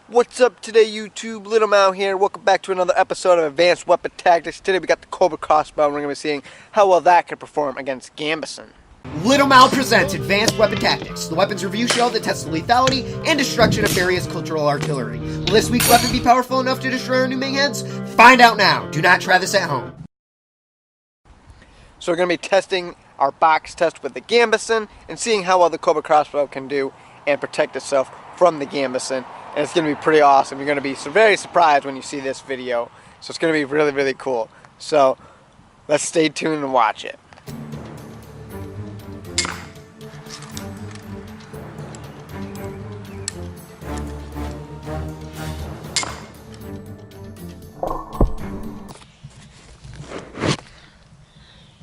What's up today, YouTube? Lil Mao here. Welcome back to another episode of Advanced Weapon Tactics. Today we got the Cobra Crossbow, and we're going to be seeing how well that can perform against Gambison. Lil Mao presents Advanced Weapon Tactics, the weapons review show that tests the lethality and destruction of various cultural artillery. Will this week's weapon be powerful enough to destroy our new main heads? Find out now. Do not try this at home. So we're going to be testing our box test with the Gambison and seeing how well the Cobra Crossbow can do and protect itself from the Gambison. And it's going to be pretty awesome. You're going to be very surprised when you see this video. So it's going to be really, really cool. So let's stay tuned and watch it.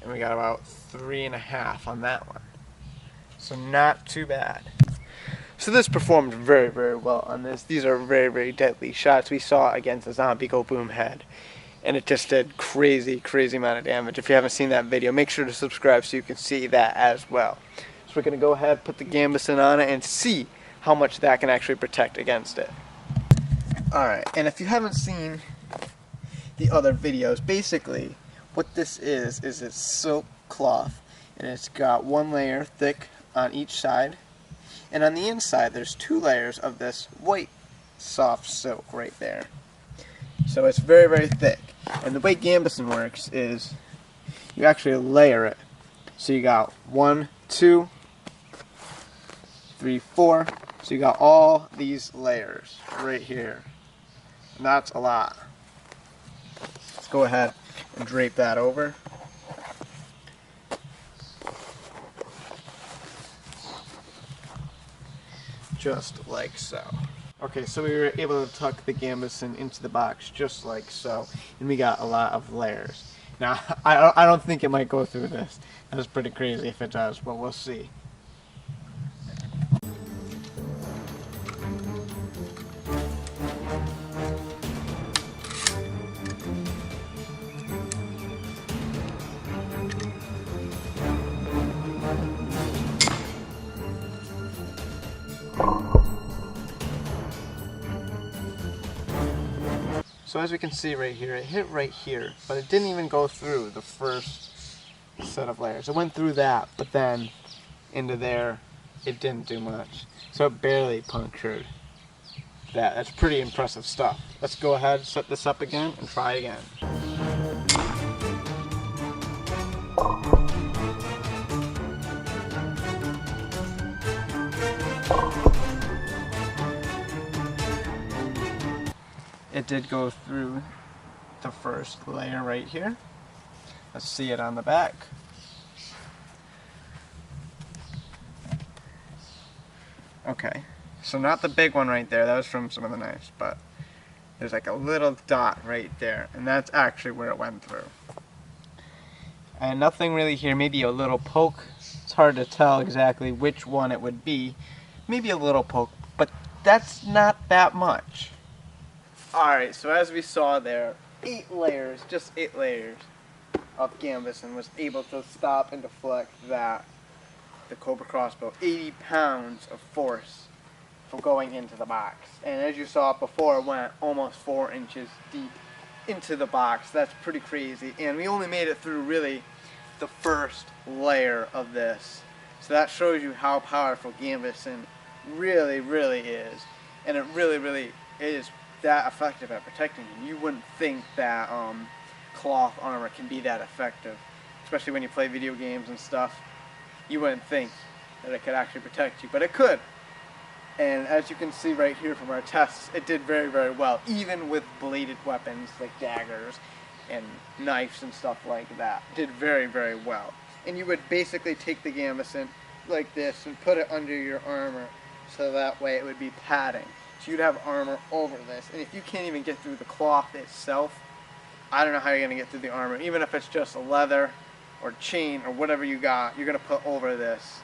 And we got about 3.5 on that one. So not too bad. So this performed very, very well on this. These are very, very deadly shots we saw against the zombie go boom head. And it just did crazy, crazy amount of damage. If you haven't seen that video, make sure to subscribe so you can see that as well. So we're going to go ahead, put the Gambison on it, and see how much that can actually protect against it. Alright, and if you haven't seen the other videos, basically what this is it's silk cloth. And it's got one layer thick on each side. And on the inside, there's 2 layers of this white soft silk right there. So it's very, very thick. And the way Gambison works is you actually layer it. So you got 1, 2, 3, 4. So you got all these layers right here. And that's a lot. Let's go ahead and drape that over. Just like so. Okay, so we were able to tuck the Gambison into the box just like so, and we got a lot of layers. Now, I don't think it might go through this. That's pretty crazy if it does, but we'll see. So as we can see right here, it hit right here, but it didn't even go through the first set of layers. It went through that, but then into there, it didn't do much. So it barely punctured that. That's pretty impressive stuff. Let's go ahead, set this up again, and try again. It did go through the first layer right here. Let's see it on the back. Okay, so not the big one right there, that was from some of the knives, but there's like a little dot right there, and that's actually where it went through. And nothing really here, maybe a little poke. It's hard to tell exactly which one it would be. Maybe a little poke, but that's not that much. Alright, so as we saw there, 8 layers, just 8 layers of Gambison was able to stop and deflect that, the Cobra Crossbow, 80 pounds of force from going into the box. And as you saw before, it went almost 4 inches deep into the box. That's pretty crazy. And we only made it through really the first layer of this. So that shows you how powerful Gambison really, really is. And it really, really is that effective at protecting you. You wouldn't think that cloth armor can be that effective, especially when you play video games and stuff. You wouldn't think that it could actually protect you, but it could. And as you can see right here from our tests, it did very, very well, even with bladed weapons like daggers and knives and stuff like that. It did very, very well. And you would basically take the Gambison like this and put it under your armor, so that way it would be padding. So you'd have armor over this, and if you can't even get through the cloth itself, I don't know how you're going to get through the armor. Even if it's just leather or chain or whatever you got, you're going to put over this.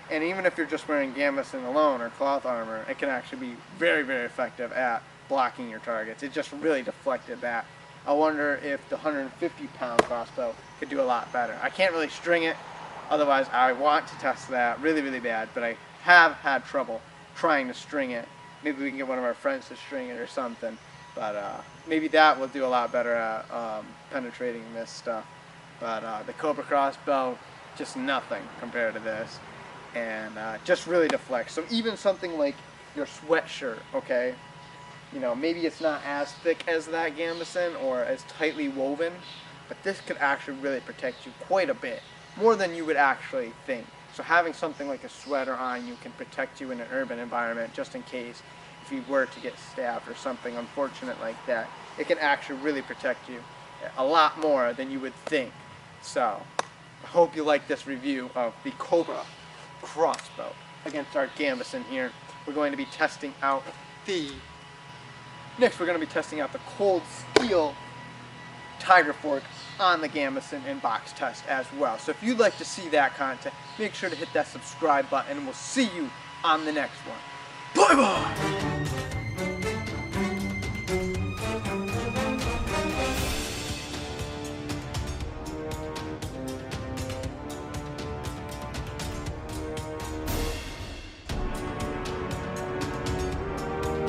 And even if you're just wearing Gambison alone or cloth armor, it can actually be very, very effective at blocking your targets. It just really deflected that. I wonder if the 150-pound crossbow could do a lot better. I can't really string it, otherwise I want to test that really, really bad, but I have had trouble trying to string it maybe we can get one of our friends to string it or something. But maybe that will do a lot better at penetrating this stuff. But the Cobra Crossbow, just nothing compared to this. And just really deflects. So even something like your sweatshirt, okay? You know, maybe it's not as thick as that Gambison or as tightly woven, but this could actually really protect you quite a bit, more than you would actually think. So having something like a sweater on you can protect you in an urban environment, just in case if you were to get stabbed or something unfortunate like that. It can actually really protect you a lot more than you would think. So I hope you like this review of the Cobra Crossbow against our Gambison here. We're going to be testing out next we're going to be testing out the cold steel tiger fork on the Gambison and box test as well. So if you'd like to see that content, make sure to hit that subscribe button and we'll see you on the next one. Bye bye!